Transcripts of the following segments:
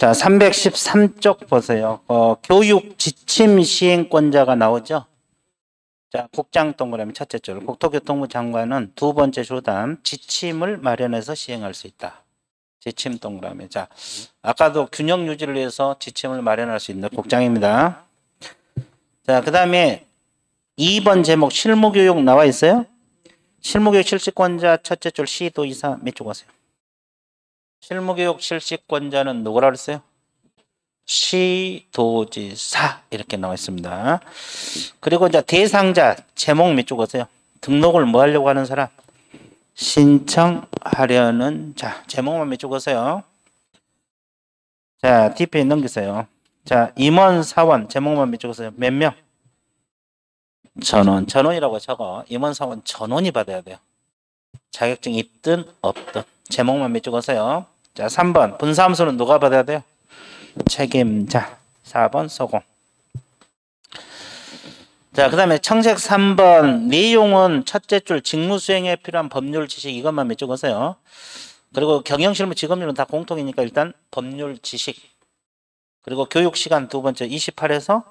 자, 313쪽 보세요. 교육 지침 시행권자가 나오죠. 자, 국장 동그라미 첫째 줄. 국토교통부 장관은 두 번째 조담 지침을 마련해서 시행할 수 있다. 지침 동그라미. 자, 아까도 균형 유지를 위해서 지침을 마련할 수 있는 국장입니다. 자, 그 다음에 2번 제목 실무교육 나와 있어요. 실무교육 실시권자 첫째 줄 시도지사 몇 쪽 하세요? 실무교육 실시권자는 누구라 그랬어요? 시도지사 이렇게 나와 있습니다. 그리고 이제 대상자 제목 몇 쪽 하세요? 등록을 뭐 하려고 하는 사람? 신청하려는 자 제목만 몇 쪽 하세요? 자 DP 넘기세요. 자 임원 사원 제목만 몇 쪽 하세요? 몇 명? 전원 전원이라고 적어. 임원 사원 전원이 받아야 돼요. 자격증 있든 없든 제목만 몇 쪽 하세요? 자 3번 분사함수는 누가 받아야 돼요? 책임자. 4번 소공. 자, 그 다음에 청색 3번 내용은 첫째 줄 직무수행에 필요한 법률 지식 이것만 몇 쪽 하세요. 그리고 경영실무 직업률은 다 공통이니까 일단 법률 지식. 그리고 교육시간 두 번째 28에서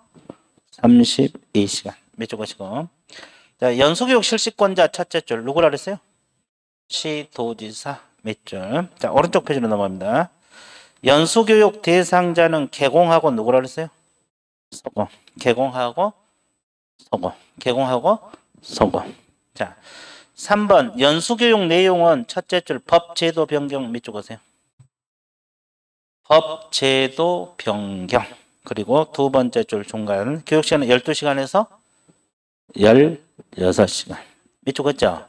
32시간 몇 쪽 하시고. 자, 연수교육 실시권자 첫째 줄 누구라 그랬어요? 시도지사 몇 줄. 자, 오른쪽 페이지로 넘어갑니다. 연수교육 대상자는 개공하고 누구라 그랬어요? 소공. 개공하고 소공. 개공하고 소공. 자, 3번 연수교육 내용은 첫째 줄 법 제도 변경 몇 쪽 하세요? 법 제도 변경. 그리고 두 번째 줄 중간 교육시간은 12시간에서 16시간. 몇 쪽 했죠?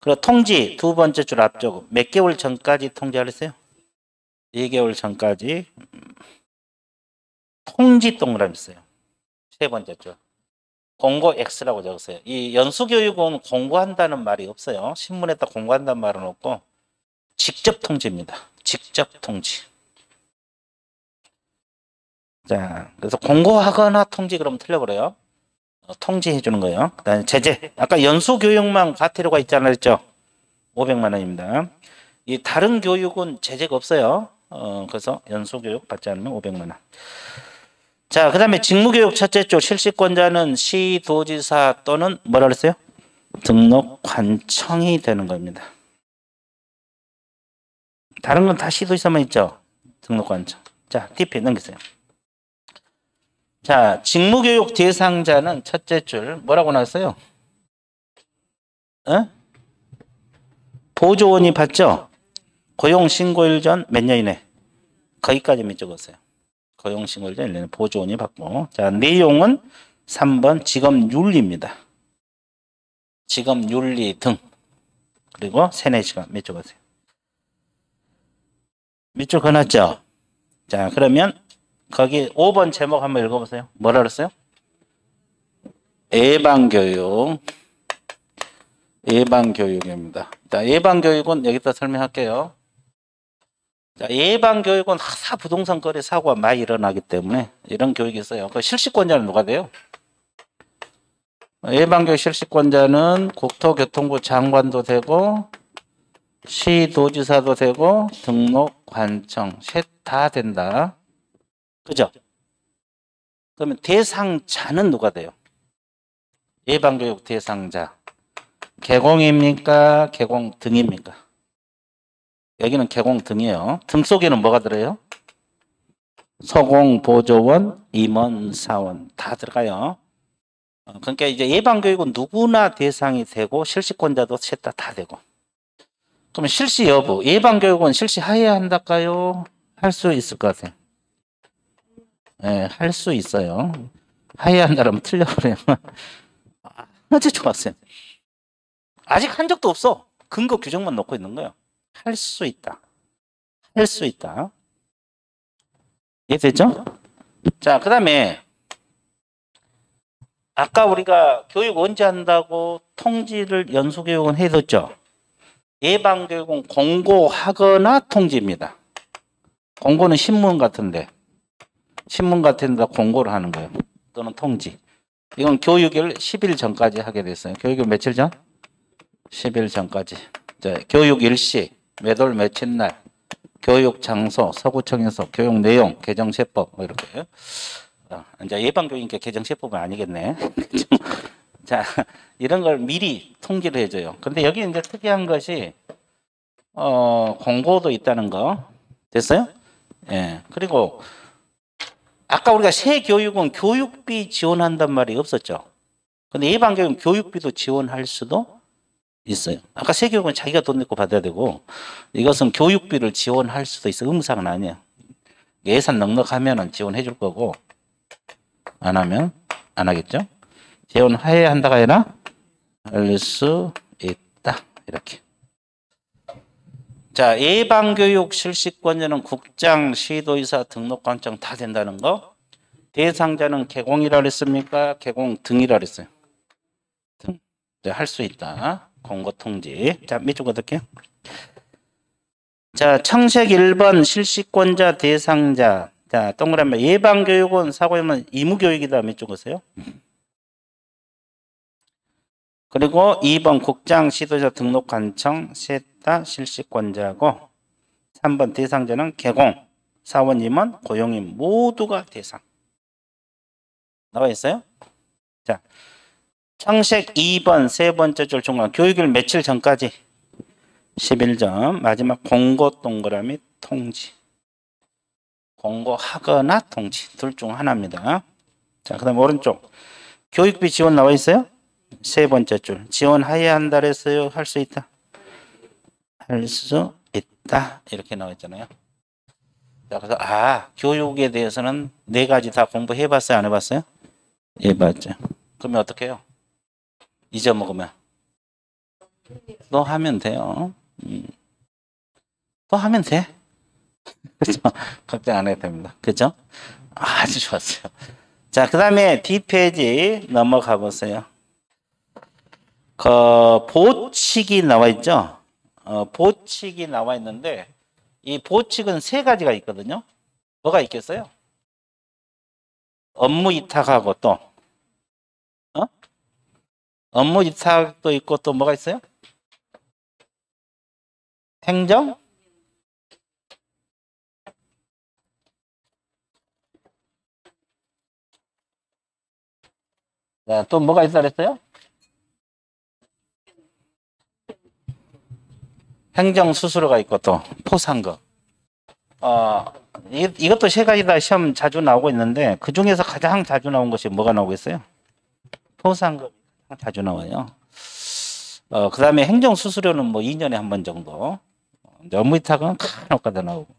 그리고 통지 두 번째 줄 앞쪽 몇 개월 전까지 통지하랬어요? 2개월 전까지 통지 동그라미 있어요. 세 번째 줄. 공고 X라고 적었어요. 이 연수교육은 공고한다는 말이 없어요. 신문에다 공고한다는 말은 없고 직접 통지입니다. 직접 통지. 자, 그래서 공고하거나 통지 그러면 틀려버려요. 통지해 주는 거예요. 그다음에 제재. 아까 연수교육만 과태료가 있잖아요. 그랬죠? 500만 원입니다. 이 다른 교육은 제재가 없어요. 그래서 연수교육 받지 않으면 500만 원. 자, 그 다음에 직무교육 첫째 줄 실시권자는 시도지사 또는 뭐라 그랬어요? 등록관청이 되는 겁니다. 다른 건 다 시도지사만 있죠? 등록관청. 자, DP 넘기세요. 자, 직무교육 대상자는 첫째 줄 뭐라고 나왔어요? 보조원이 받죠? 고용신고일 전 몇 년 이내? 거기까지 몇 적었어요? 고용신고일 전 1년 보조원이 받고. 자, 내용은 3번 직업윤리입니다. 직업윤리 등. 그리고 3, 4시간 몇 적었어요? 몇 줄 거놨죠? 자, 그러면 거기 5번 제목 한번 읽어보세요. 뭐라 그랬어요? 예방교육. 예방교육입니다. 자, 예방교육은 여기다 설명할게요. 자, 예방교육은 하사 부동산 거래 사고가 많이 일어나기 때문에 이런 교육이 있어요. 그 실시권자는 누가 돼요? 예방교육 실시권자는 국토교통부 장관도 되고 시도지사도 되고 등록관청 셋 다 된다. 그죠? 그러면 대상자는 누가 돼요? 예방교육 대상자. 개공입니까? 개공 등입니까? 여기는 개공 등이에요. 등 속에는 뭐가 들어요? 소공, 보조원, 임원, 사원 다 들어가요. 그러니까 이제 예방교육은 누구나 대상이 되고 실시권자도 셋 다 되고. 그럼 실시 여부, 예방교육은 실시해야 한다까요? 할 수 있을 것 같아요. 네, 할 수 있어요. 해야 한다면 틀려버려요. 아주 좋았어요. 아직 한 적도 없어. 근거 규정만 놓고 있는 거예요. 할 수 있다. 할 수 있다. 이해됐죠? 자, 그 다음에 아까 우리가 교육 언제 한다고 통지를 연수교육은 해뒀죠. 예방교육은 공고하거나 통지입니다. 공고는 신문 같은데 공고를 하는 거예요. 또는 통지. 이건 교육일 10일 전까지 하게 됐어요. 교육일 며칠 전? 10일 전까지. 자, 교육 일시 몇 월 며칠 날 교육 장소, 서구청에서 교육 내용, 개정세법 뭐 이렇게. 이제 예방교육이니까 개정세법은 아니겠네. 자, 이런 걸 미리 통지를 해줘요. 근데 여기 이제 특이한 것이 공고도 있다는 거. 됐어요? 예. 그리고 아까 우리가 새 교육은 교육비 지원한단 말이 없었죠. 근데 예방교육은 교육비도 지원할 수도 있어요. 아까 새 교육은 자기가 돈 내고 받아야 되고 이것은 교육비를 지원할 수도 있어. 의무사항은 아니야. 예산 넉넉하면은 지원해 줄 거고 안 하면 안 하겠죠. 지원해야 한다가 아니라 할 수 있다. 이렇게. 자, 예방교육 실시권자는 국장, 시도의사, 등록관청 다 된다는 거. 대상자는 개공이라 그랬습니까? 개공 등이라 그랬어요. 등. 할 수 있다. 공고 통지. 자, 밑줄 어떻게? 자, 청색 1번 실시권자 대상자. 자, 동그라미 예방교육은 사고하면 의무교육이다. 밑줄 그세요. 그리고 2번 국장, 시도자, 등록관청 셋 다 실시권자고 3번 대상자는 개공, 사원임원, 고용인 모두가 대상. 나와 있어요? 자, 청색 2번 세 번째 줄 중간 교육일 며칠 전까지 11점 마지막 공고 동그라미 통지. 공고하거나 통지 둘 중 하나입니다. 자, 그다음 오른쪽 교육비 지원 나와 있어요? 세 번째 줄 지원해야 한다 그랬어요? 할 수 있다? 할 수 있다 이렇게 나와 있잖아요. 자, 그래서 교육에 대해서는 네 가지 다 공부해 봤어요? 안 해봤어요? 해봤죠. 그러면 어떻게 해요? 잊어먹으면 또 하면 돼요. 또 하면 돼. 그죠? 걱정 안 해도 됩니다. 그죠? 아주 좋았어요. 자, 그 다음에 뒷페이지 넘어가 보세요. 보칙이 나와 있죠? 보칙이 나와 있는데 이 보칙은 세 가지가 있거든요. 뭐가 있겠어요? 업무 위탁하고 또 업무 위탁도 있고 또 뭐가 있어요? 행정? 자, 또 뭐가 있다 그랬어요? 행정 수수료가 있고 또 포상금. 이것도 세 가지 다 시험 자주 나오고 있는데 그 중에서 가장 자주 나온 것이 뭐가 나오고 있어요? 포상금 자주 나와요. 그 다음에 행정 수수료는 뭐 2년에 한 번 정도. 업무 위탁은 간혹가다 나오고.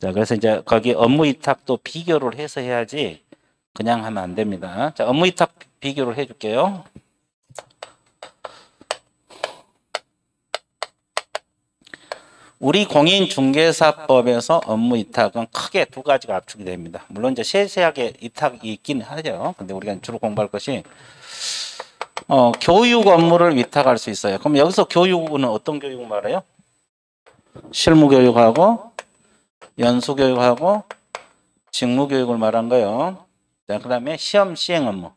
자, 그래서 이제 거기 업무 위탁도 비교를 해서 해야지 그냥 하면 안 됩니다. 자, 업무 위탁 비교를 해줄게요. 우리 공인중개사법에서 업무 위탁은 크게 두 가지가 압축이 됩니다. 물론 이제 세세하게 위탁이 있긴 하죠. 근데 우리가 주로 공부할 것이 교육 업무를 위탁할 수 있어요. 그럼 여기서 교육은 어떤 교육 말해요? 실무교육하고 연수교육하고 직무교육을 말한 거예요. 자, 그 다음에 시험 시행 업무.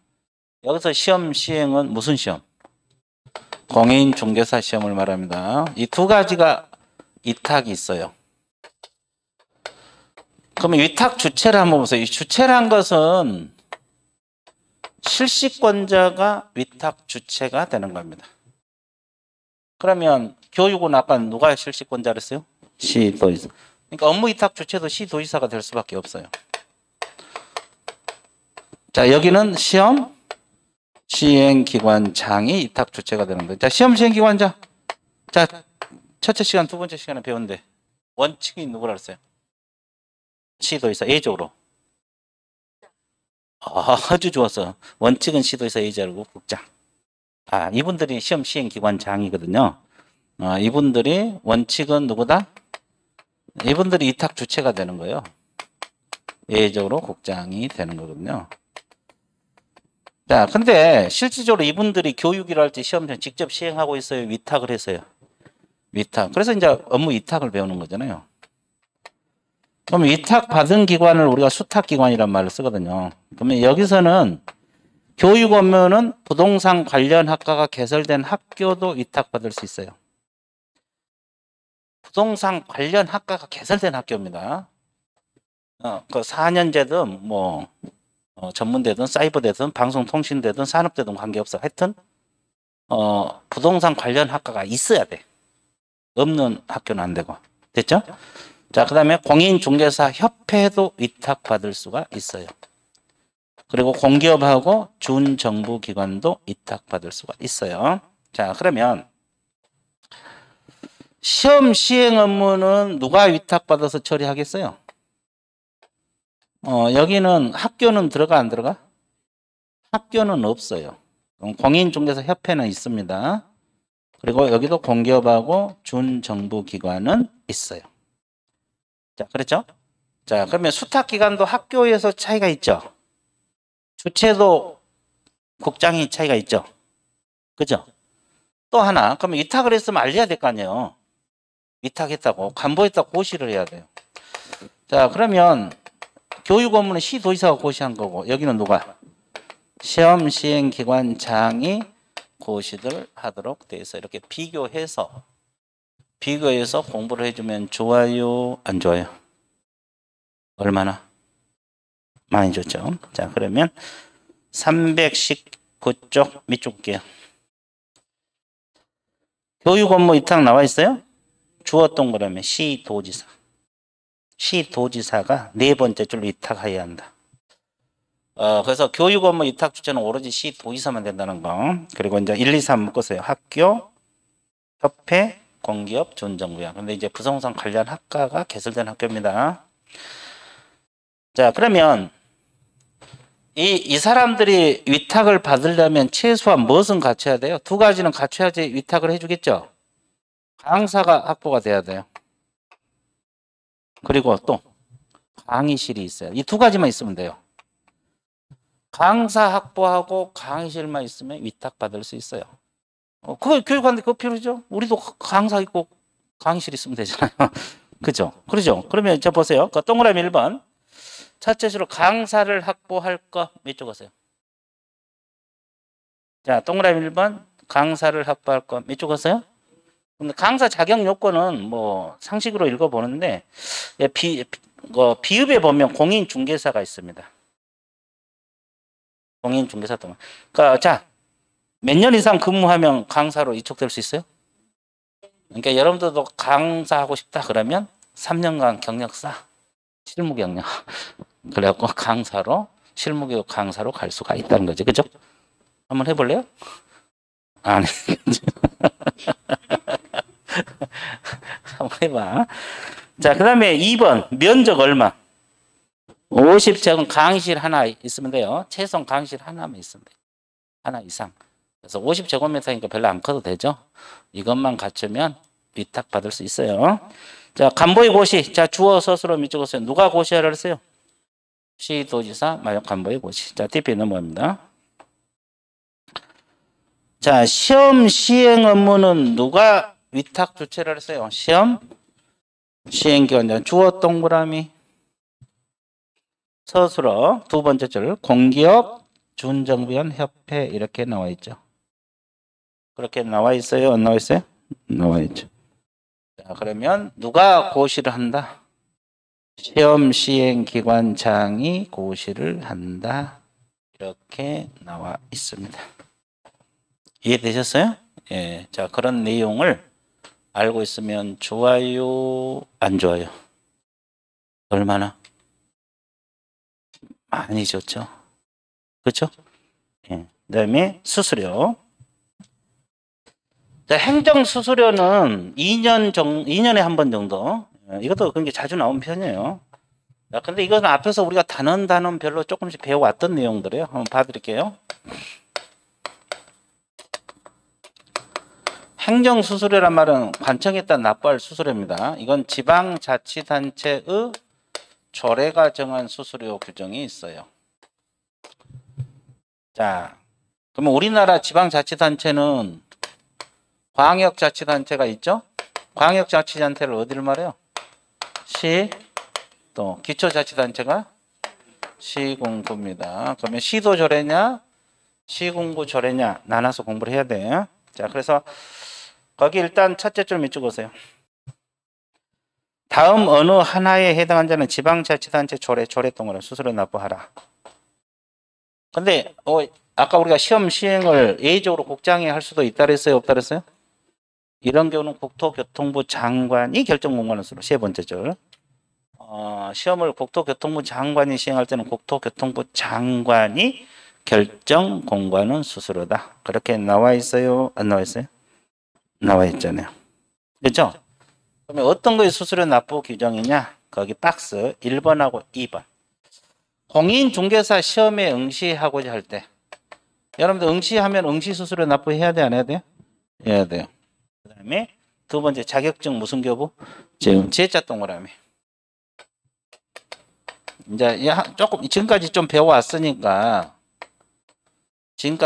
여기서 시험 시행은 무슨 시험? 공인중개사 시험을 말합니다. 이 두 가지가 위탁이 있어요. 그러면 위탁 주체를 한번 보세요. 이 주체란 것은 실시권자가 위탁 주체가 되는 겁니다. 그러면 교육은 아까 누가 실시권자를 했어요? 시도의사. 그러니까 업무 위탁 주체도 시도의사가 될 수밖에 없어요. 자, 여기는 시험 시행기관장이 위탁 주체가 되는 거예요. 자, 시험 시행기관장. 자, 첫째 시간, 두 번째 시간에 배웠는데 원칙이 누구라 그랬어요? 시도의사, 예적으로. 아주 좋았어. 원칙은 시도의사, 예적으로 국장. 이분들이 시험 시행기관장이거든요. 이분들이 원칙은 누구다? 이분들이 위탁 주체가 되는 거예요. 예적으로 국장이 되는 거거든요. 자, 근데 실질적으로 이분들이 교육이라 할 때 시험 직접 시행하고 있어요? 위탁을 했어요? 위탁. 그래서 이제 업무 위탁을 배우는 거잖아요. 그럼 위탁 받은 기관을 우리가 수탁기관이란 말을 쓰거든요. 그러면 여기서는 교육 업무는 부동산 관련 학과가 개설된 학교도 위탁받을 수 있어요. 부동산 관련 학과가 개설된 학교입니다. 그 4년제든 뭐 전문대든 사이버대든 방송통신대든 산업대든 관계없어. 하여튼 부동산 관련 학과가 있어야 돼. 없는 학교는 안 되고. 됐죠? 자, 그 다음에 공인중개사 협회도 위탁받을 수가 있어요. 그리고 공기업하고 준정부기관도 위탁받을 수가 있어요. 자, 그러면 시험 시행 업무는 누가 위탁받아서 처리하겠어요? 여기는 학교는 들어가 안 들어가? 학교는 없어요. 공인중개사 협회는 있습니다. 그리고 여기도 공기업하고 준정부기관은 있어요. 자, 그렇죠? 자, 그러면 수탁기관도 학교에서 차이가 있죠? 주체도 국장이 차이가 있죠? 그죠? 또 하나, 그러면 위탁을 했으면 알려야 될 거 아니에요? 위탁했다고, 간부했다고 고시를 해야 돼요. 자, 그러면 교육 업무는 시도지사가 고시한 거고, 여기는 누가? 시험 시행기관장이 고시를 하도록 돼 있어. 이렇게 비교해서 공부를 해주면 좋아요, 안 좋아요? 얼마나? 많이 좋죠. 자, 그러면 319쪽 밑줄 볼게요. 교육 업무 위탁 나와 있어요? 주어 동그라미 시도지사. 시도지사가 네 번째 줄로 위탁해야 한다. 그래서 교육 업무 위탁 주체는 오로지 시도지사만 된다는 거. 그리고 이제 1, 2, 3 묶었어요. 학교, 협회, 공기업, 준정부야. 근데 이제 부동산 관련 학과가 개설된 학교입니다. 자, 그러면 이 사람들이 위탁을 받으려면 최소한 무엇은 갖춰야 돼요? 두 가지는 갖춰야지 위탁을 해주겠죠? 강사가 확보가 돼야 돼요. 그리고 또 강의실이 있어요. 이 두 가지만 있으면 돼요. 강사 확보하고 강의실만 있으면 위탁받을 수 있어요. 그거 교육하는데 그거 필요하죠? 우리도 강사 있고 강의실 있으면 되잖아요. 그죠? 그러죠? 그러면 저 보세요. 그 동그라미 1번. 첫째 수로 강사를 확보할 거 몇 쪽 하세요? 자, 동그라미 1번. 강사를 확보할 거 몇 쪽 하세요? 근데 강사 자격 요건은 뭐 상식으로 읽어보는데 비읍에 보면 공인중개사가 있습니다. 공인중개사 동안. 그러니까 자, 몇 년 이상 근무하면 강사로 이촉될 수 있어요? 그러니까 여러분들도 강사하고 싶다 그러면 3년간 경력 쌓아. 실무 경력. 그래갖고 강사로 실무교육 강사로 갈 수가 있다는 거죠. 그죠? 한번 해볼래요? 안 해. 한번 해봐. 자, 그 다음에 2번 면적 얼마? 50제곱 강의실 하나 있으면 돼요. 최소한 강의실 하나만 있으면 돼요. 하나 이상. 그래서 50제곱미터니까 별로 안 커도 되죠. 이것만 갖추면 위탁받을 수 있어요. 자, 간보의 고시. 자, 주어 서술어 밑줄 그었어요. 누가 고시하라 했어요? 시도지사 마역 간보의 고시. 자, TP 넘어갑니다. 자, 시험 시행 업무는 누가 위탁 주체를 했어요? 시험 시행기관. 주어 동그라미 서술어 두 번째 줄 공기업 준정부위원 협회 이렇게 나와 있죠. 그렇게 나와 있어요? 안 나와 있어요? 나와 있죠. 자, 그러면 누가 고시를 한다? 시험 시행기관장이 고시를 한다. 이렇게 나와 있습니다. 이해되셨어요? 예. 자, 그런 내용을 알고 있으면 좋아요, 안 좋아요? 얼마나? 많이 좋죠. 그렇죠? 예. 그다음에 수수료. 자, 행정수수료는 2년에 한 번 정도. 이것도 굉장히 자주 나온 편이에요. 자, 근데 이거는 앞에서 우리가 단원별로 조금씩 배워왔던 내용들이에요. 한번 봐드릴게요. 행정수수료란 말은 관청에 따라 납부할 수수료입니다. 이건 지방자치단체의 조례가 정한 수수료 규정이 있어요. 자, 그러면 우리나라 지방자치단체는 광역자치단체가 있죠? 광역자치단체를 어디를 말해요? 시, 또 기초자치단체가 시군구입니다. 그러면 시도 조례냐, 시군구 조례냐 나눠서 공부를 해야 돼요. 자, 그래서 거기 일단 첫째 줄 밑줄 그으세요. 다음 어느 하나에 해당한 자는 지방자치단체 조례 동그라미 수수료 납부하라. 근데 아까 우리가 시험 시행을 예외적으로 국장이 할 수도 있다 그랬어요, 없다 그랬어요? 이런 경우는 국토교통부 장관이 결정 공고하는 수로 세 번째 줄. 시험을 국토교통부 장관이 시행할 때는 국토교통부 장관이 결정 공고하는 수수료다. 그렇게 나와 있어요? 안 나와 있어요? 나와 있잖아요. 그렇죠? 그러면 어떤 거에 수수료 납부 규정이냐? 거기 박스 1번하고 2번. 공인중개사 시험에 응시하고자 할 때 여러분들 응시하면 응시 수수료 납부해야 돼, 안 해야 돼요? 해야 돼요. 그 다음에 두 번째 자격증 무슨 교부? 지금 제자 동그라미. 이제 조금 지금까지 좀 배워왔으니까 시험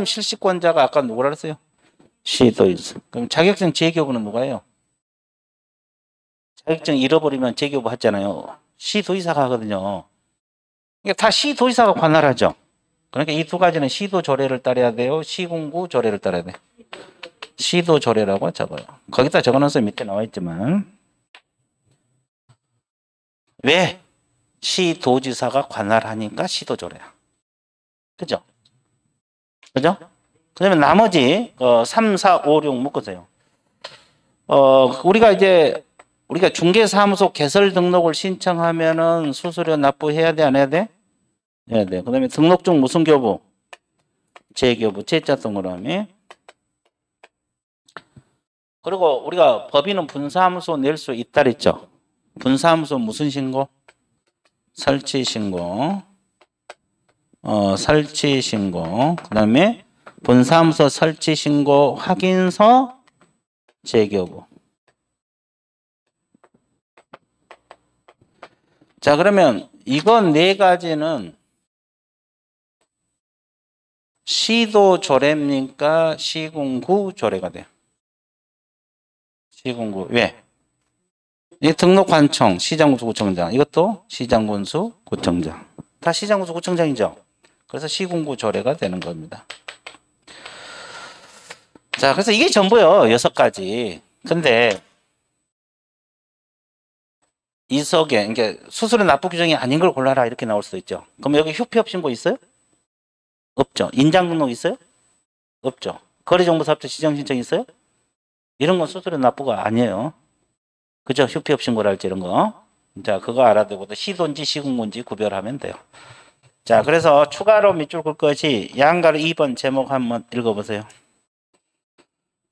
실시권자가 아까 누구라 그랬어요? 시도이사. 그럼 자격증 재교부는 누가요? 자격증 잃어버리면 재교부 하잖아요. 시도이사가 하거든요. 그러니까 다 시도이사가 관할하죠. 그러니까 이 두 가지는 시도 조례를 따라야 돼요. 시군구 조례를 따라야 돼요. 시도 조례라고 적어요. 거기다 적어놨어요. 밑에 나와 있지만. 왜? 시도지사가 관할하니까 시도 조례야. 그죠? 그죠? 그러면 나머지 3, 4, 5, 6 묶으세요. 우리가 중개사무소 개설 등록을 신청하면은 수수료 납부해야 돼, 안 해야 돼? 해야 돼. 그다음에 등록증 무슨 교부? 재교부, 제자 동그라미. 그리고 우리가 법인은 분사무소 낼 수 있다 그랬죠. 분사무소 무슨 신고? 설치 신고. 설치 신고. 그다음에 분사무소 설치 신고 확인서 재교부. 자, 그러면 이건 네 가지는 시도 조례입니까? 시군구 조례가 돼요. 시군구. 왜? 이 등록관청, 시장군수 구청장. 이것도 시장군수 구청장. 다 시장군수 구청장이죠. 그래서 시군구 조례가 되는 겁니다. 자, 그래서 이게 전부요. 6가지. 근데 이 속에 그러니까 수수료 납부 규정이 아닌 걸 골라라 이렇게 나올 수도 있죠. 그럼 여기 휴피업 신고 있어요? 없죠. 인장 등록 있어요? 없죠. 거래정보사업자 지정 신청 있어요? 이런 건 수수료 납부가 아니에요. 그죠? 휴피업 신고랄지 이런 거. 자, 그거 알아두고 시도인지 시군구인지 구별하면 돼요. 자, 그래서 추가로 밑줄 긋 것이 양가로 2번 제목 한번 읽어보세요.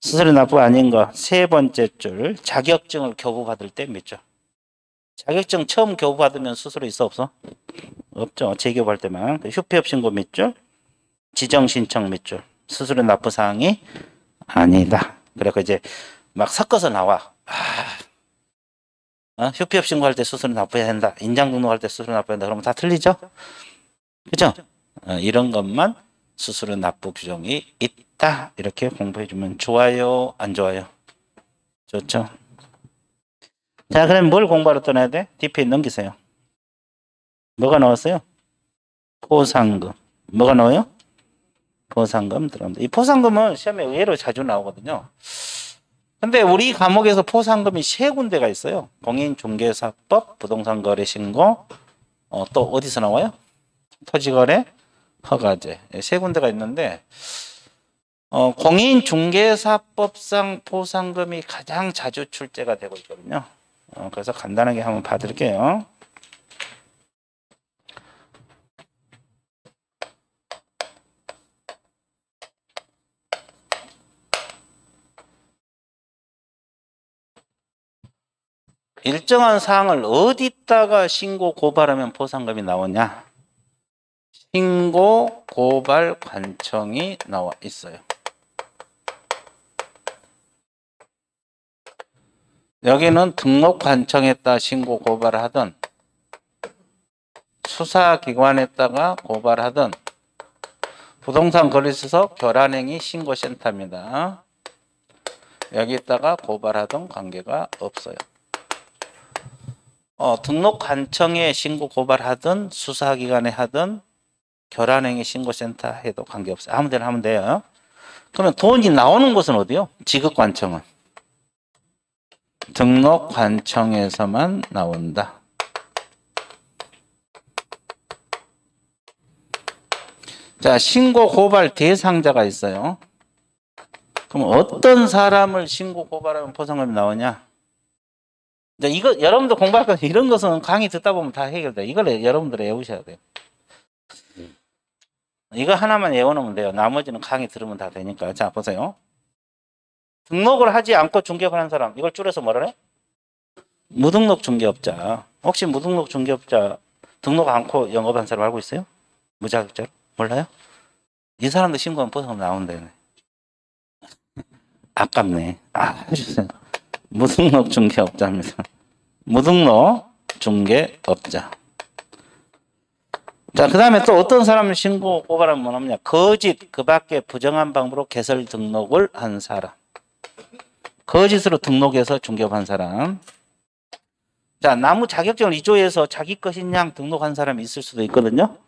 수수료 납부 아닌 거 세 번째 줄 자격증을 교부받을 때 밑줄. 자격증 처음 교부받으면 수수료 있어 없어? 없죠. 재교부할 때만. 휴피업 신고 밑줄, 지정 신청 밑줄. 수수료 납부 사항이 아니다. 그래서 이제 막 섞어서 나와. 휴피업 신고할 때 수수료 납부해야 된다. 인장 등록할 때 수수료 납부해야 된다. 그러면 다 틀리죠? 그죠? 이런 것만 수수료 납부 규정이 있다. 이렇게 공부해 주면 좋아요? 안 좋아요? 좋죠? 자, 그럼 뭘 공부하러 떠나야 돼? DP에 넘기세요. 뭐가 나왔어요? 포상금. 뭐가 나와요? 포상금 들어갑니다. 이 포상금은 시험에 의외로 자주 나오거든요. 근데 우리 과목에서 포상금이 세 군데가 있어요. 공인중개사법, 부동산거래신고, 또 어디서 나와요? 토지거래, 허가제. 세 군데가 있는데 공인중개사법상 포상금이 가장 자주 출제가 되고 있거든요. 그래서 간단하게 한번 봐드릴게요. 일정한 사항을 어디다가 신고 고발하면 포상금이 나오냐? 신고 고발 관청이 나와 있어요. 여기는 등록 관청에다 신고 고발을 하든 수사기관에다가 고발하든 부동산 거래소서 결환행위 신고센터입니다. 여기다가 고발하든 관계가 없어요. 등록 관청에 신고 고발하든 수사기관에 하든 결환행위 신고센터 해도 관계없어요. 아무 데나 하면 돼요. 그러면 돈이 나오는 곳은 어디요? 지급관청은. 등록관청에서만 나온다. 자, 신고 고발 대상자가 있어요. 그럼 어떤 사람을 신고 고발하면 포상금이 나오냐? 이제 이거 여러분들 공부할 거 이런 것은 강의 듣다 보면 다 해결돼. 이걸 여러분들 외우셔야 돼요. 이거 하나만 외워놓으면 돼요. 나머지는 강의 들으면 다 되니까. 자, 보세요. 등록을 하지 않고 중개업하는 사람, 이걸 줄여서 뭐라 해? 무등록 중개업자. 혹시 무등록 중개업자 등록 않고 영업한 사람 알고 있어요? 무자격자로? 몰라요? 이 사람도 신고하면 포상금 나온다네. 아깝네. 해주세요. 무등록 중개업자입니다. 무등록 중개업자. 자, 그 다음에 또 어떤 사람을 신고 고발하면 뭐냐면 거짓, 그 밖에 부정한 방법으로 개설 등록을 한 사람. 거짓으로 등록해서 중개업한 사람. 자, 나무 자격증을 위조해서 자기 것인 양 등록한 사람이 있을 수도 있거든요.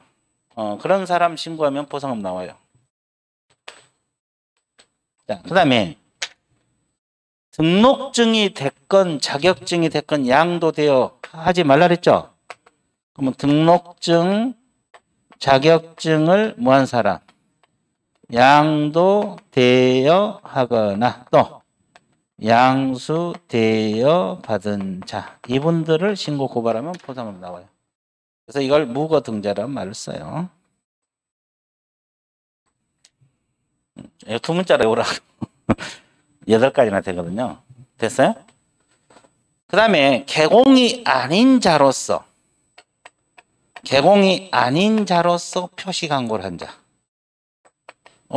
그런 사람 신고하면 포상금 나와요. 자, 그 다음에 등록증이 됐건 자격증이 됐건 양도되어 하지 말라 그랬죠? 그러면 등록증, 자격증을 뭐한 사람? 양도되어 하거나 또 양수되어 받은 자. 이분들을 신고 고발하면 포상금 나와요. 그래서 이걸 무거등자라는 말을 써요. 두 문자로 외우라. 8가지나 되거든요. 됐어요? 그 다음에 개공이 아닌 자로서 표시 광고를 한 자.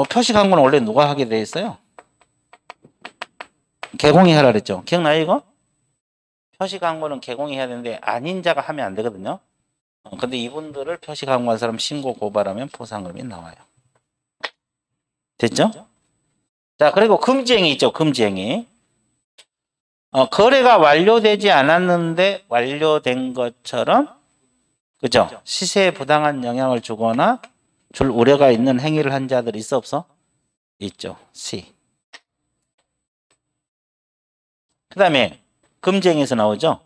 표시 광고는 원래 누가 하게 돼 있어요? 개공이 하라 그랬죠. 기억나요 이거? 표시 광고는 개공이 해야 되는데 아닌 자가 하면 안 되거든요. 근데 이분들을 표시 광고한 사람 신고 고발하면 포상금이 나와요. 됐죠? 자, 그리고 금지행위 있죠. 금지행위. 거래가 완료되지 않았는데 완료된 것처럼, 그죠? 시세에 부당한 영향을 주거나 줄 우려가 있는 행위를 한 자들 있어 없어? 있죠. C. 그 다음에 금지행위에서 나오죠.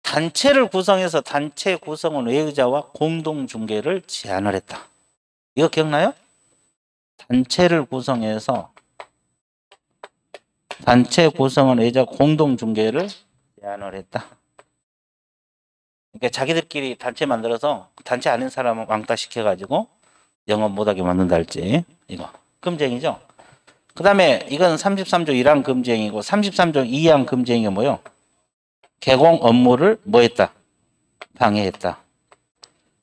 단체를 구성해서 단체 구성원 외의자와 공동중개를 제한을 했다. 이거 기억나요? 단체를 구성해서 단체 구성원 외의자 공동중개를 제한을 했다. 그러니까 자기들끼리 단체 만들어서 단체 아닌 사람을 왕따 시켜가지고 영업 못하게 만든다 할지. 이거 금지행위죠. 그 다음에 이건 33조 1항 금지행위고 33조 2항 금지행위가 뭐예요? 개공 업무를 뭐 했다? 방해했다.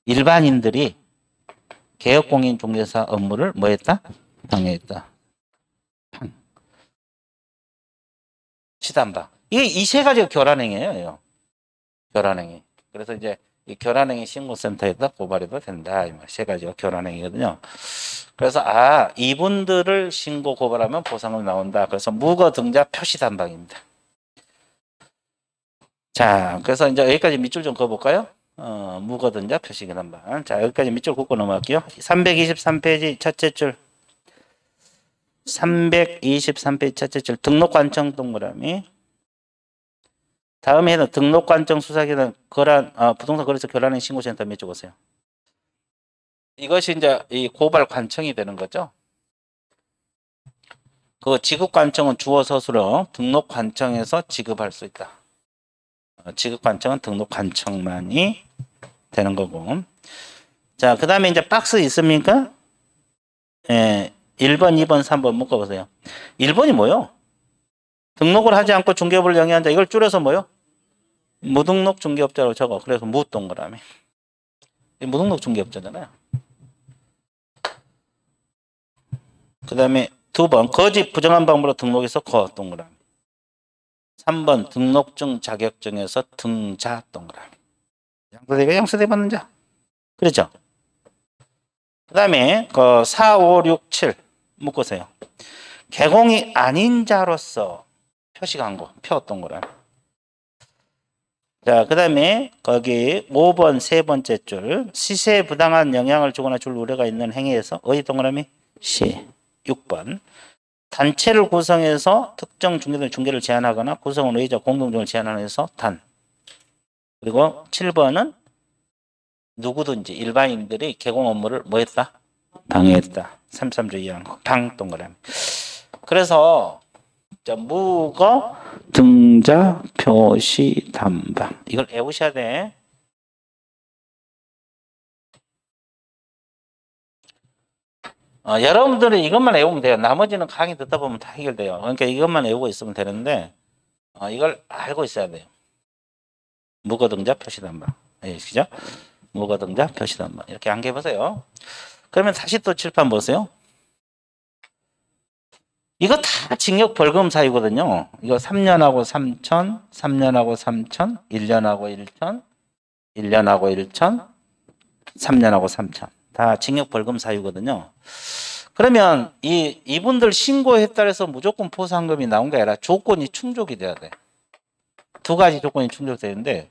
일반인들이 개업공인중개사 업무를 뭐 했다? 방해했다. 치단방. 이게 이 세 가지가 결란행위예요. 결란행위. 그래서 이제 이 결란행위 신고센터에다 고발해도 된다. 이 세 가지가 결란행위거든요. 그래서 이분들을 신고 고발하면 포상금 나온다. 그래서 무거등자 표시단방입니다. 자, 그래서 이제 여기까지 밑줄 좀 그어볼까요? 무거등자 표시단방. 자, 여기까지 밑줄 긋고 넘어갈게요. 323페이지 첫째 줄. 323페이지 첫째 줄 등록관청 동그라미. 다음에는 등록관청 수사기관 부동산 거래소 결란행 신고센터 몇 줄 보세요. 이것이 이제 이 고발 관청이 되는 거죠. 그 지급관청은 주어 서술어 등록관청에서 지급할 수 있다. 지급관청은 등록관청만이 되는 거고. 자, 그 다음에 이제 박스 있습니까? 예, 1번, 2번, 3번 묶어보세요. 1번이 뭐요? 등록을 하지 않고 중개업을 영위한 자. 이걸 줄여서 뭐요? 무등록 중개업자로 적어. 그래서 무 동그라미. 무등록 중개업자잖아요. 그 다음에 2번 거짓 부정한 방법으로 등록해서 거 동그라미. 3번 등록증 자격증에서 등자 동그라미. 양수대가 양수대 받는 자. 그렇죠? 그 다음에 4, 5, 6, 7 묶으세요. 개공이 아닌 자로서 표시 광고 표 동그라미. 자, 그 다음에 거기 5번 세 번째 줄 시세에 부당한 영향을 주거나 줄 우려가 있는 행위에서 어디 동그라미? C. 6번 단체를 구성해서 특정 중개된 중개를 제한하거나 구성원 의자 공동중을 제한하는 해서 단. 그리고 7번은 누구든지 일반인들이 개공 업무를 뭐 했다? 방해했다. 33조 이하는 방 동그라미. 그래서 무거 등자 표시 담방 이걸 외우셔야 돼. 여러분들은 이것만 외우면 돼요. 나머지는 강의 듣다 보면 다 해결돼요. 그러니까 이것만 외우고 있으면 되는데 이걸 알고 있어야 돼요. 무거등자 표시단방. 그죠? 무거등자 표시단방. 이렇게 암기해 보세요. 그러면 다시 또 칠판 보세요. 이거 다 징역 벌금 사유거든요. 이거 3년하고 3천, 3년하고 3천, 1년하고 1천, 1년하고 1천, 3년하고 3천. 다 징역 벌금 사유거든요. 그러면 이분들 신고에 따라서 무조건 포상금이 나온 게 아니라 조건이 충족이 돼야 돼. 두 가지 조건이 충족되는데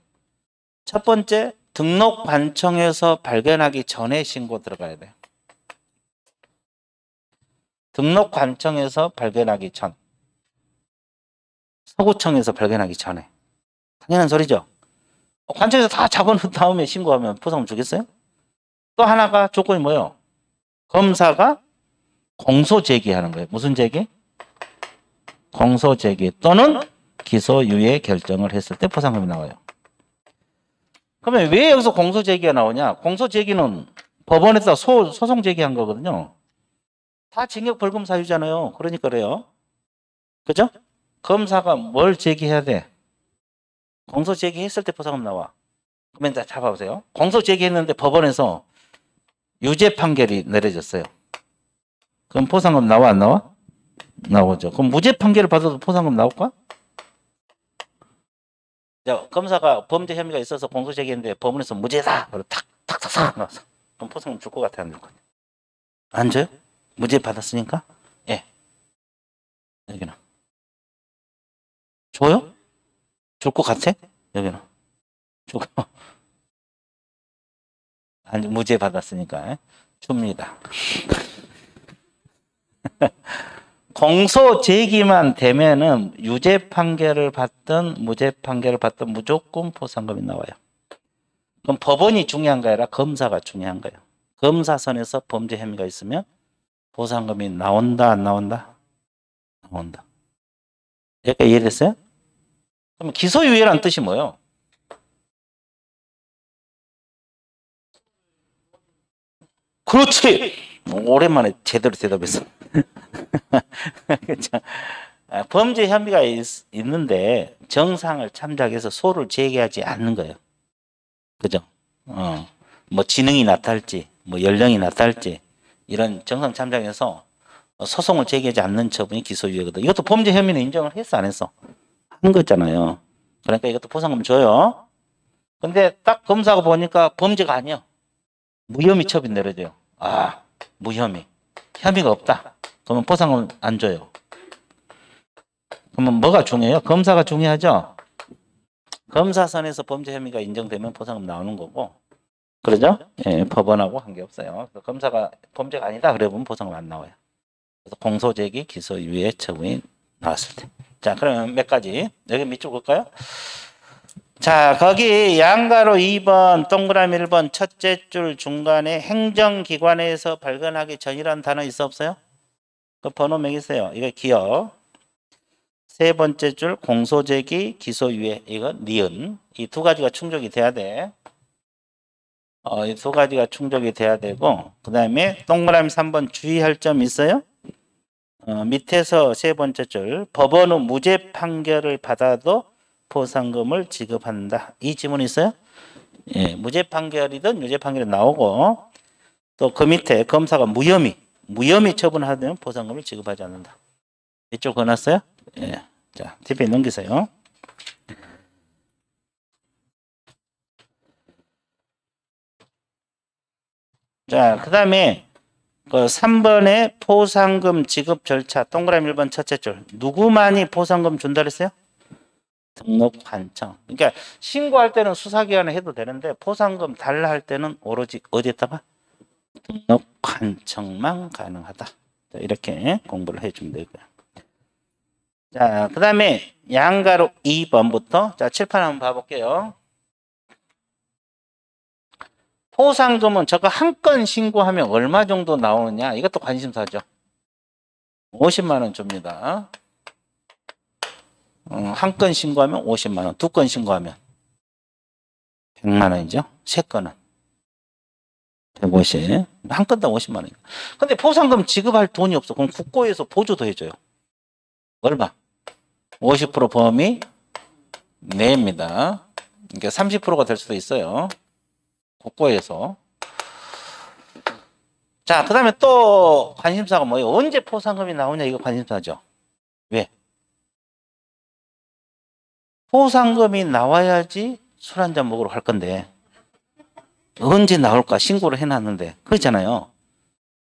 첫 번째 등록 관청에서 발견하기 전에 신고 들어가야 돼. 등록 관청에서 발견하기 전. 서구청에서 발견하기 전에. 당연한 소리죠. 관청에서 다 잡아놓은 다음에 신고하면 포상금 주겠어요? 또 하나가 조건이 뭐예요? 검사가 공소 제기하는 거예요. 무슨 제기? 공소 제기 또는 기소유예 결정을 했을 때 포상금이 나와요. 그러면 왜 여기서 공소 제기가 나오냐? 공소 제기는 법원에다 소송 제기한 거거든요. 다 징역 벌금 사유잖아요. 그러니까 그래요. 그죠? 검사가 뭘 제기해야 돼? 공소 제기했을 때 포상금 나와. 그러면 자 잡아보세요. 공소 제기했는데 법원에서 유죄 판결이 내려졌어요. 그럼 포상금 나와 안 나와? 나오죠. 그럼 무죄 판결을 받아도 포상금 나올까? 자, 검사가 범죄 혐의가 있어서 공소 제기했는데 법원에서 무죄다. 그리고 탁탁탁탁 나와서 그럼 포상금 줄 것 같아 안 줄 것 같아? 안 줘요? 무죄 받았으니까? 예. 여기는 줘요? 줄 것 같아? 여기는 주고 아니 무죄 받았으니까 줍니다. 공소 제기만 되면은 유죄 판결을 받든 무죄 판결을 받든 무조건 포상금이 나와요. 그럼 법원이 중요한 거 아니라 검사가 중요한 거예요. 검사 선에서 범죄 혐의가 있으면 포상금이 나온다 안 나온다? 나온다. 여기까지 이해됐어요? 그럼 기소유예라는 뜻이 뭐예요? 그렇지. 오랜만에 제대로 대답했어. 범죄 혐의가 있는데 정상을 참작해서 소를 제기하지 않는 거예요. 그죠? 뭐 지능이 나타날지, 뭐 연령이 나타날지 이런 정상 참작에서 소송을 제기하지 않는 처분이 기소유예거든. 이것도 범죄 혐의는 인정을 했어 안 했어? 한 거잖아요. 그러니까 이것도 포상금 줘요. 근데 딱 검사가 보니까 범죄가 아니야. 무혐의 처분 내려져요. 아, 무혐의. 혐의가 없다. 그러면 포상금 안 줘요. 그러면 뭐가 중요해요? 검사가 중요하죠? 검사선에서 범죄 혐의가 인정되면 포상금 나오는 거고. 그러죠? 예, 법원하고 관계없어요. 검사가 범죄가 아니다. 그래 보면 포상금 안 나와요. 그래서 공소제기, 기소유예 처분이 나왔을 때. 자, 그러면 몇 가지. 여기 밑줄 볼까요? 자, 거기 양가로 2번, 동그라미 1번, 첫째 줄 중간에 행정기관에서 발견하기 전이라는 단어 있어 없어요? 그 번호 매기세요. 이거 기억. 세 번째 줄 공소제기, 기소유예. 이거 니은. 이 두 가지가 충족이 돼야 돼. 이 두 가지가 충족이 돼야 되고, 그 다음에 동그라미 3번 주의할 점 있어요? 밑에서 세 번째 줄 법원은 무죄 판결을 받아도 포상금을 지급한다. 이 지문 있어요? 예, 무죄 판결이든 유죄 판결이 나오고 또 그 밑에 검사가 무혐의 처분하면 포상금을 지급하지 않는다. 이쪽 그어놨어요? 예. 자, TV에 넘기세요. 자, 그 다음에 그 3번의 포상금 지급 절차 동그라미 1번 첫째 줄 누구만이 포상금 준다 그랬어요? 등록관청. 그러니까 신고할 때는 수사기관에 해도 되는데 포상금 달라 할 때는 오로지 어디에다가 등록관청만 가능하다. 자, 이렇게 공부를 해주면 되고요. 자, 그 다음에 양가로 2번부터 자, 칠판 한번 봐볼게요. 포상금은 저거 한 건 신고하면 얼마 정도 나오느냐? 이것도 관심사죠. 50만 원 줍니다. 한 건 신고하면 50만 원, 두 건 신고하면 100만 원이죠. 세 건은 150. 한 건당 50만 원. 근데 포상금 지급할 돈이 없어. 그럼 국고에서 보조도 해줘요. 얼마? 50% 범위 내입니다. 그러니까 30%가 될 수도 있어요. 국고에서. 자, 그 다음에 또 관심사가 뭐예요? 언제 포상금이 나오냐? 이거 관심사죠. 왜? 포상금이 나와야지 술 한잔 먹으러 갈 건데 언제 나올까 신고를 해놨는데 그렇잖아요.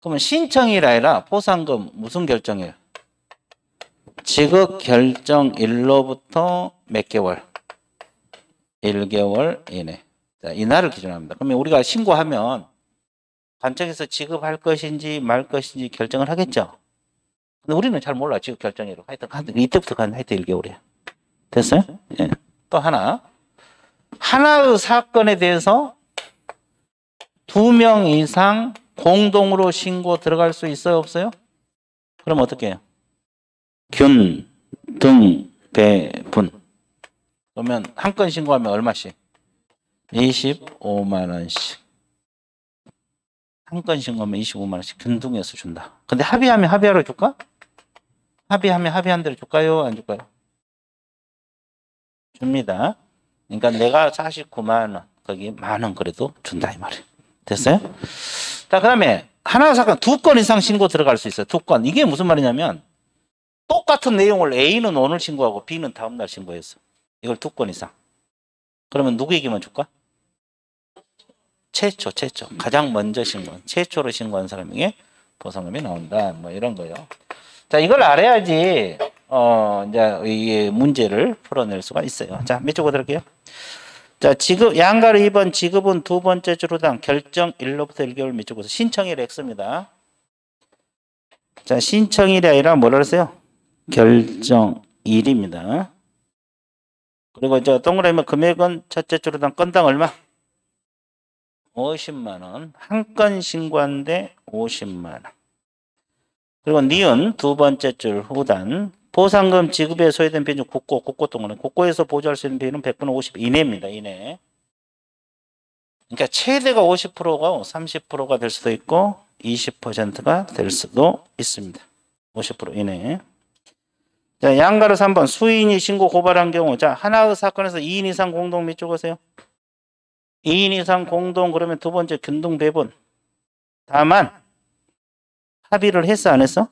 그러면 신청일 아니라 포상금 무슨 결정일? 지급 결정일로부터 몇 개월? 1개월 이내. 자, 이날을 기준으로 합니다. 그러면 우리가 신고하면 관청에서 지급할 것인지 말 것인지 결정을 하겠죠. 근데 우리는 잘 몰라. 지급 결정일로. 하여튼 이때부터 가는 하여튼 1개월이야. 됐어요? 예. 또 하나. 하나의 사건에 대해서 2명 이상 공동으로 신고 들어갈 수 있어요? 없어요? 그럼 어떻게 해요? 균, 등, 배, 분. 그러면 한 건 신고하면 얼마씩? 25만 원씩. 한 건 신고하면 25만 원씩 균등해서 준다. 근데 합의하면 합의하러 줄까? 합의하면 합의한 대로 줄까요? 안 줄까요? 줍니다. 그러니까 내가 49만 원, 거기 만 원 그래도 준다 이 말이에요. 됐어요? 자, 그다음에 하나 사건 2건 이상 신고 들어갈 수 있어요. 2건. 이게 무슨 말이냐면 똑같은 내용을 A는 오늘 신고하고 B는 다음날 신고했어. 이걸 2건 이상. 그러면 누구에게만 줄까? 최초. 가장 먼저 신고한, 최초로 신고한 사람에게 보상금이 나온다. 뭐 이런 거요. 자, 이걸 알아야지, 이제 이 문제를 풀어낼 수가 있어요. 자, 몇 쪽으로 들을게요. 자, 지급, 양가로 2번 지급은 두 번째 주로당 결정일로부터 1개월 몇 쪽에서 신청일 X입니다. 자, 신청일이 아니라 뭐라 그랬어요? 결정일입니다. 그리고 저 동그라미 금액은 첫째 주로당 건당 얼마? 50만 원. 한 건 신고한데 50만 원. 그리고 니은 두 번째 줄 후단 보상금 지급에 소요된 비용 국고 동그라미 국고에서 보조할 수 있는 비율은 100분의 50 이내입니다. 이내. 그러니까 최대가 50%가 30%가 될 수도 있고 20%가 될 수도 있습니다. 50% 이내. 자, 양가로 3번 수인이 신고 고발한 경우 자 하나의 사건에서 2인 이상 공동 몇 쪽 하세요? 2인 이상 공동 그러면 두 번째 균등 배분. 다만 합의를 했어 안 했어?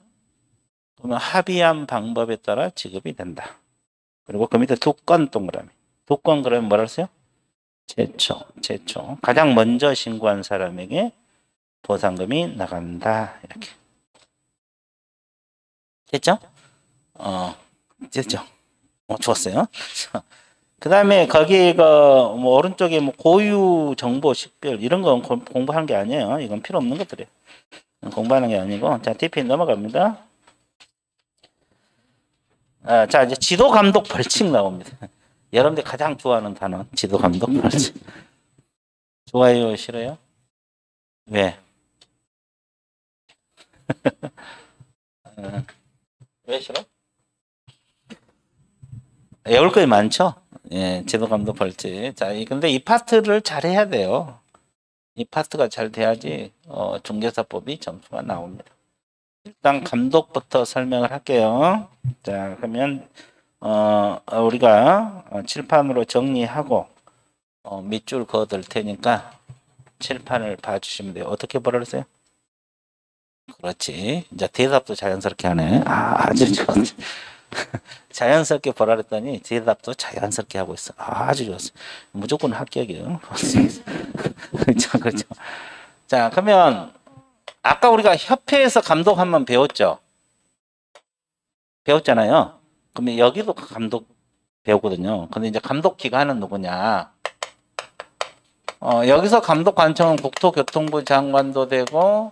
그러면 합의한 방법에 따라 지급이 된다. 그리고 그 밑에 2건 동그라미. 2건 그러면 뭐라 했어요? 최초. 가장 먼저 신고한 사람에게 보상금이 나간다. 이렇게. 됐죠? 됐죠? 좋았어요. 그 다음에 거기 뭐 오른쪽에 뭐 고유 정보 식별 이런 건 공부하는 게 아니에요. 이건 필요 없는 것들이에요. 공부하는 게 아니고. 자, TP 넘어갑니다. 자, 이제 지도 감독 벌칙 나옵니다. 여러분들 가장 좋아하는 단어 지도 감독 벌칙. 좋아요, 싫어요? 왜? 왜 싫어? 외울 거 많죠? 예, 지도 감독 벌칙. 자, 근데 이 파트를 잘 해야 돼요. 이 파트가 잘 돼야지 중개사법이 점수가 나옵니다. 일단 감독부터 설명을 할게요. 자, 그러면 우리가 칠판으로 정리하고 밑줄 그어둘 테니까 칠판을 봐주시면 돼요. 어떻게 보라 그랬어요? 그렇지. 이제 대답도 자연스럽게 하네. 아주 좋네. 자연스럽게 보라 그랬더니 대답도 자연스럽게 하고 있어. 아주 좋았어. 무조건 합격이에요. 그렇죠. 자, 그러면 아까 우리가 협회에서 감독 한번 배웠죠? 배웠잖아요. 그러면 여기도 감독 배우거든요. 근데 이제 감독 기관은 누구냐? 여기서 감독 관청은 국토교통부 장관도 되고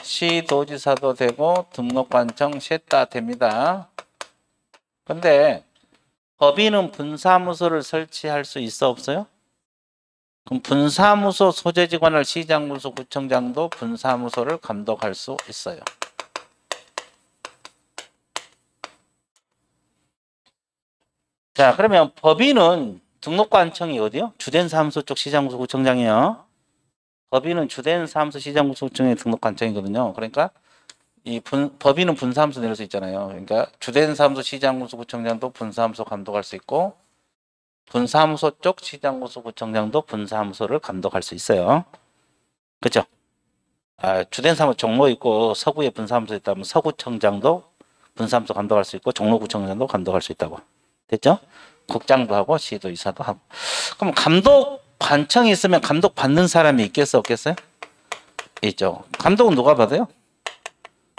시도지사도 되고 등록관청 셋 다 됩니다. 근데 법인은 분사무소를 설치할 수 있어 없어요? 그럼 분사무소 소재지관할 시장군수 구청장도 분사무소를 감독할 수 있어요. 자, 그러면 법인은 등록관청이 어디요? 주된 사무소 쪽 시장군수 구청장이요. 법인은 주된 사무소 시장군수 구청의 등록관청이거든요. 그러니까 이 법인은 분사무소 내릴 수 있잖아요. 그러니까 주된 사무소 시장군수 구청장도 분사무소 감독할 수 있고 분사무소 쪽 시장군수 구청장도 분사무소를 감독할 수 있어요. 그죠? 주된 사무소 종로 있고 서구에 분사무소 있다면 서구청장도 분사무소 감독할 수 있고 종로구청장도 감독할 수 있다고. 됐죠? 국장도 하고 시도지사도 하고. 그럼 감독관청이 있으면 감독 받는 사람이 있겠어 없겠어요? 있죠. 감독은 누가 받아요?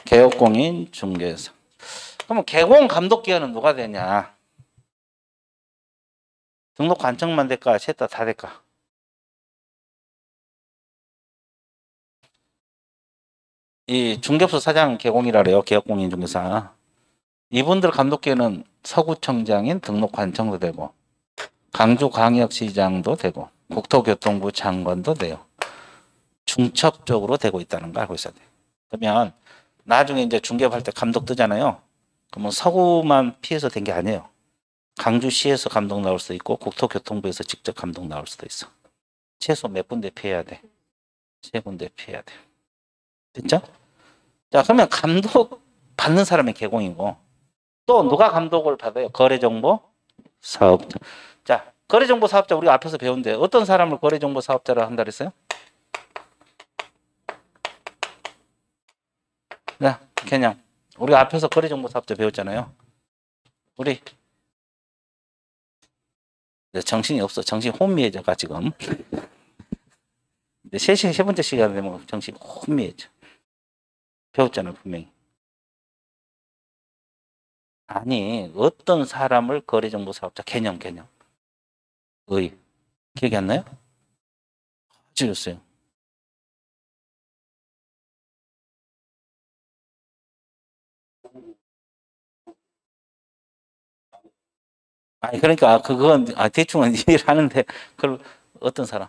개업공인 중개사. 그러면 개공 감독기관은 누가 되냐? 등록관청만 될까? 셋 다 될까? 이 중개업소 사장 개공이라 그래요. 개업공인 중개사. 이분들 감독기관은 서구청장인 등록관청도 되고 강주광역시장도 되고 국토교통부 장관도 돼요. 중첩적으로 되고 있다는 거 알고 있어야 돼요. 그러면 나중에 이제 중개업할 때 감독 뜨잖아요. 그러면 서구만 피해서 된 게 아니에요. 강주시에서 감독 나올 수도 있고 국토교통부에서 직접 감독 나올 수도 있어. 최소 몇 군데 피해야 돼? 3군데 피해야 돼. 됐죠? 자, 그러면 감독 받는 사람이 개공이고 또 누가 감독을 받아요? 거래정보 사업자. 자, 거래정보 사업자 우리가 앞에서 배운데 어떤 사람을 거래정보 사업자라 한다 그랬어요? 자, 개념. 우리가 앞에서 거래정보 사업자 배웠잖아요. 우리 정신이 없어. 정신 혼미해져가 지금. 세 번째 시간 되면 정신 혼미해져. 배웠잖아요, 분명히. 아니, 어떤 사람을 거래정보 사업자 개념. 기억이 안 나요? 찍었어요. 아니, 그러니까 그건 대충은 이해를 하는데 그걸 어떤 사람?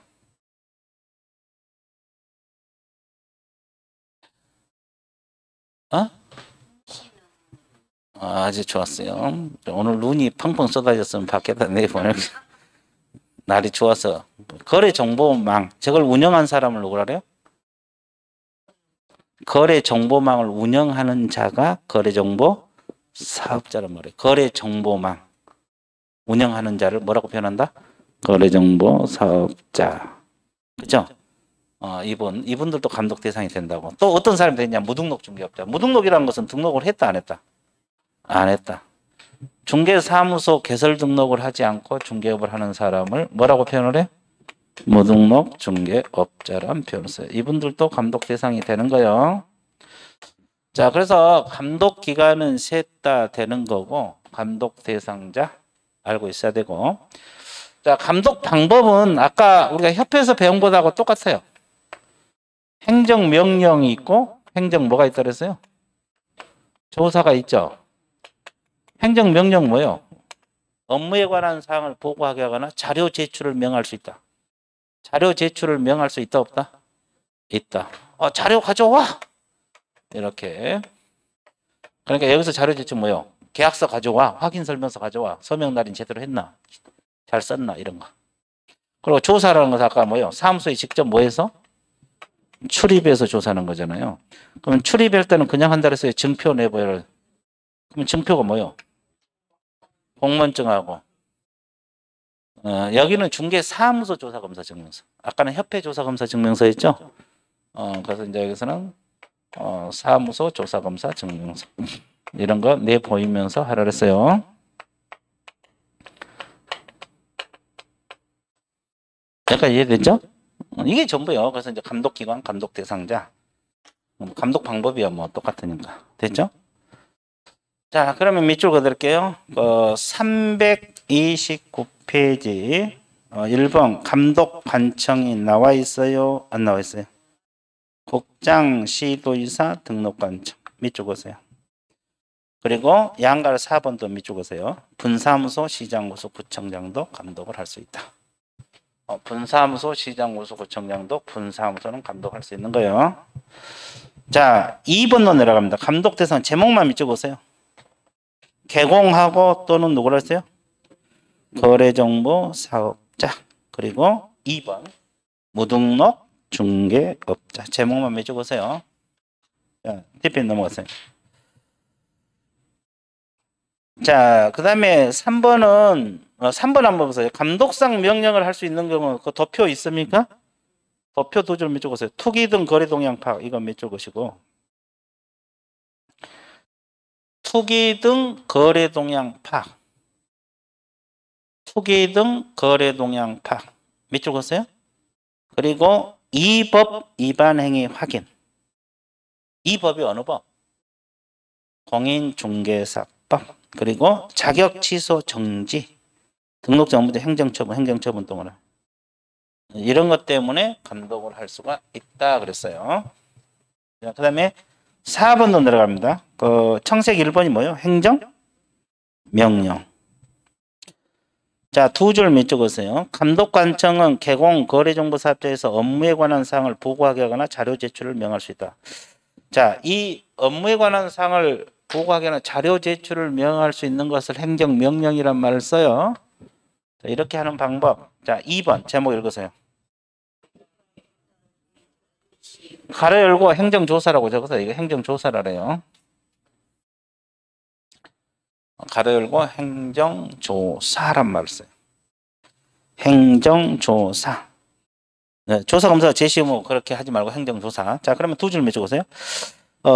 아주 좋았어요. 오늘 눈이 펑펑 쏟아졌으면 밖에다 내보낼 날이 좋아서. 거래정보망, 저걸 운영한 사람을 누구라 그래요? 거래정보망을 운영하는 자가 거래정보 사업자란 말이에요. 거래정보망 운영하는 자를 뭐라고 표현한다? 거래정보 사업자. 그죠? 이분들도 감독 대상이 된다고. 또 어떤 사람이 되냐? 무등록 중개업자. 무등록이라는 것은 등록을 했다 안 했다? 안 했다. 중개사무소 개설 등록을 하지 않고 중개업을 하는 사람을 뭐라고 표현을 해? 무등록 중개업자란 표현을 써요. 이분들도 감독 대상이 되는 거예요. 자, 그래서 감독 기관은 셋 다 되는 거고 감독 대상자 알고 있어야 되고. 자, 감독 방법은 아까 우리가 협회에서 배운 것하고 똑같아요. 행정명령이 있고 행정 뭐가 있다 그랬어요? 조사가 있죠. 행정명령 뭐예요? 업무에 관한 사항을 보고하게 하거나 자료 제출을 명할 수 있다. 자료 제출을 명할 수 있다 없다? 있다. 자료 가져와. 이렇게. 그러니까 여기서 자료 제출 뭐예요? 계약서 가져와. 확인설명서 가져와. 서명 날인 제대로 했나? 잘 썼나? 이런 거. 그리고 조사라는 것은 아까 뭐예요? 사무소에 직접 뭐 해서? 출입해서 조사하는 거잖아요. 그러면 출입할 때는 그냥 한다 그랬어요. 증표 내보여라. 그러면 증표가 뭐예요? 공무원증하고. 여기는 중개사무소 조사검사증명서. 아까는 협회 조사검사증명서였죠? 그래서 이제 여기서는 사무소 조사검사증명서. 이런 거 내보이면서 하라 그랬어요. 약간 이해됐죠? 이게 전부요. 그래서 이제 감독기관, 감독 대상자. 감독 방법이야 뭐 똑같으니까. 됐죠? 자, 그러면 밑줄 그어드릴게요. 329페이지 1번 감독 관청이 나와 있어요? 안 나와 있어요? 국장, 시도지사, 등록관청 밑줄 그으세요. 그리고 양가를 4번도 밑줄 그으세요. 분사무소, 시장고수, 구청장도 감독을 할 수 있다. 분사무소, 시장고수, 구청장도 분사무소는 감독할 수 있는 거예요. 자, 2번로 내려갑니다. 감독 대상 제목만 밑줄 그으세요. 개공하고 또는 누구를 했어요? 거래정보 사업자. 그리고 2번 무등록 중개업자. 제목만 밑줄 그으세요. 자, TPN 넘어가세요. 자, 그 다음에 3번은 3번 한번 보세요. 감독상 명령을 할 수 있는 경우 그 도표 있습니까? 도표 두 줄 밑줄 그으세요. 투기 등 거래 동향 파악 이건 밑줄 그으시고 투기 등 거래 동향 파악 투기 등 거래 동향 파악 밑줄 그으세요. 그리고 이 법 위반 행위 확인. 이 법이 어느 법? 공인중개사법. 그리고 자격 취소 정지. 등록 전부터 행정처분 동으로. 이런 것 때문에 감독을 할 수가 있다 그랬어요. 그 다음에 4번도 내려갑니다. 그 청색 1번이 뭐예요? 행정? 명령. 자, 두 줄 밑줄 그으세요. 감독관청은 개공 거래정보사업자에서 업무에 관한 사항을 보고하게 하거나 자료 제출을 명할 수 있다. 자, 이 업무에 관한 사항을 보고하게 하거나 자료 제출을 명할 수 있는 것을 행정명령이란 말을 써요. 자, 이렇게 하는 방법. 자, 2번 제목 읽으세요. 가로 열고 행정조사라고 적어서 이거 행정조사라래요. 가로 열고 행정조사란 말을 써요. 행정조사. 네, 조사검사 제시 뭐 그렇게 하지 말고 행정조사. 자, 그러면 두 줄 밑줄으세요.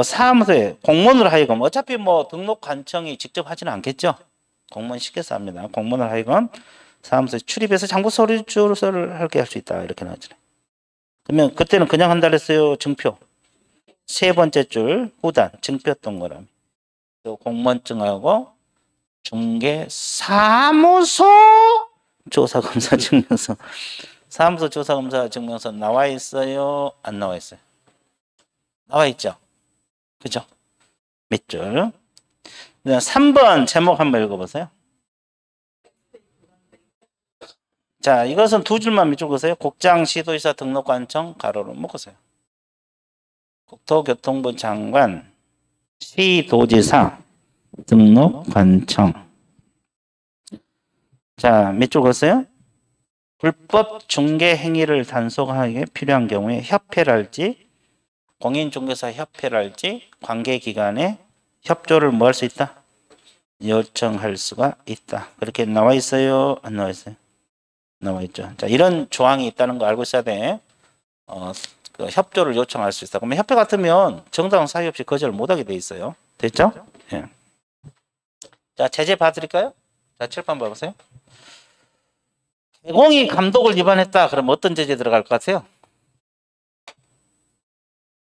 사무소에 공무원으로 하여금 어차피 뭐 등록관청이 직접 하지는 않겠죠. 공무원 시켜서 합니다. 공무원으로 하여금 사무소에 출입해서 장부 서류조서를 하게 할 수 있다. 이렇게 나왔잖아요. 그러면 그때는 그냥 한다 그랬어요. 증표. 세 번째 줄 후단 증표 동그라미. 공무원증하고 중개사무소 조사검사 증명서. 사무소 조사검사 증명서 나와 있어요? 안 나와 있어요? 나와 있죠? 그죠? 밑줄. 3번 제목 한번 읽어보세요. 자, 이것은 두 줄만 밑줄 그으세요. 국장, 시도지사, 등록관청 가로로 묶으세요. 국토교통부 장관, 시도지사, 등록관청. 자, 밑줄 그으세요. 불법 중개 행위를 단속하기 필요한 경우에 협회랄지 공인중개사 협회랄지 관계기관에 협조를 뭐 할 수 있다? 요청할 수가 있다. 그렇게 나와 있어요? 안 나와 있어요? 나와 있죠. 자, 이런 조항이 있다는 거 알고 있어야 돼. 그 협조를 요청할 수 있다. 그러면 협회 같으면 정당한 사유 없이 거절을 못하게 돼 있어요. 됐죠? 예. 자, 제재 봐드릴까요? 자, 7번 봐보세요. 개공이 감독을 위반했다. 그럼 어떤 제재 들어갈 것 같아요?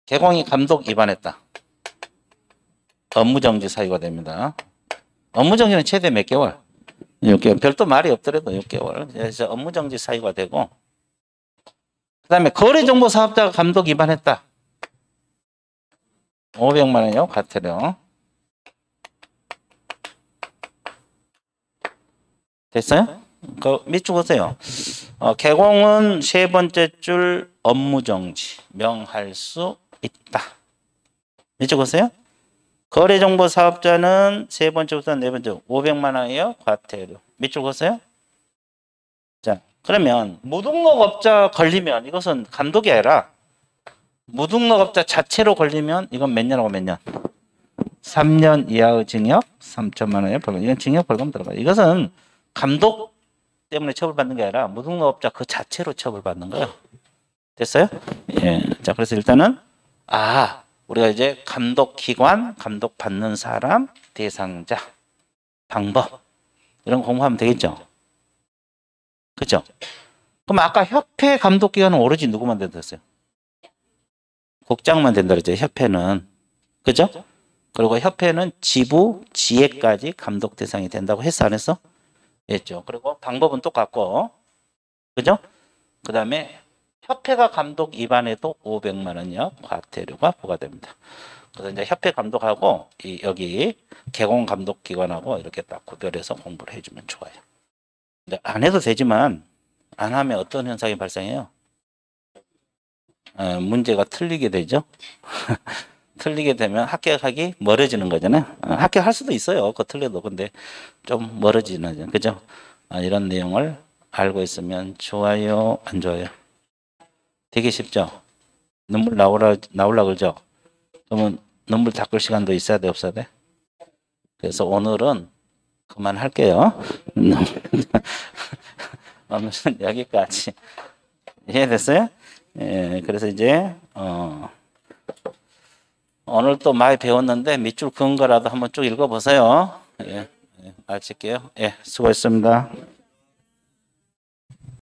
개공이 감독 위반했다. 업무정지 사유가 됩니다. 업무정지는 최대 몇 개월? 6개월. 별도 말이 없더라도 6개월. 그래서 업무정지 사유가 되고, 그 다음에 거래정보사업자가 감독 위반했다. 500만 원이요. 과태료. 됐어요? 그 밑줄 보세요. 개공은 세 번째 줄 업무정지 명할 수 있다. 밑줄 보세요. 거래정보사업자는 세 번째부터 네 번째 500만 원이요. 과태료. 밑줄 보세요. 자, 그러면 무등록업자 걸리면 이것은 감독이 아니라 무등록업자 자체로 걸리면 이건 몇 년하고 몇 년? 3년 이하의 징역 3천만 원의 벌금. 이건 징역 벌금 들어가요. 이것은 감독 때문에 처벌받는 게 아니라 무등록업자 그 자체로 처벌받는 거예요. 됐어요? 예. 자, 그래서 일단은 우리가 이제 감독기관, 감독받는 사람, 대상자, 방법 이런 거 공부하면 되겠죠? 그죠? 그럼 아까 협회 감독기관은 오로지 누구만 된다했어요? 국장만 된다 그랬죠, 협회는. 그죠? 그리고 협회는 지부, 지회까지 감독 대상이 된다고 했어, 안 했어? 했죠. 그리고 방법은 똑같고, 그죠? 그 다음에 협회가 감독 위반해도 500만 원이요 과태료가 부과됩니다. 그래서 이제 협회 감독하고 여기 개공 감독 기관하고 이렇게 딱 구별해서 공부를 해주면 좋아요. 근데 안 해도 되지만 안 하면 어떤 현상이 발생해요? 문제가 틀리게 되죠. 틀리게 되면 합격하기 멀어지는 거잖아요. 합격할 수도 있어요. 그거 틀려도. 근데 좀 멀어지는 거죠. 그죠? 이런 내용을 알고 있으면 좋아요, 안 좋아요? 되게 쉽죠? 눈물 나오라 그러죠? 그러면 눈물 닦을 시간도 있어야 돼, 없어야 돼? 그래서 오늘은 그만할게요. 오늘은 여기까지. 이해됐어요? 예, 그래서 이제, 오늘 또 많이 배웠는데 밑줄 그은 거라도 한번 쭉 읽어보세요. 예, 마칠게요. 예, 수고했습니다.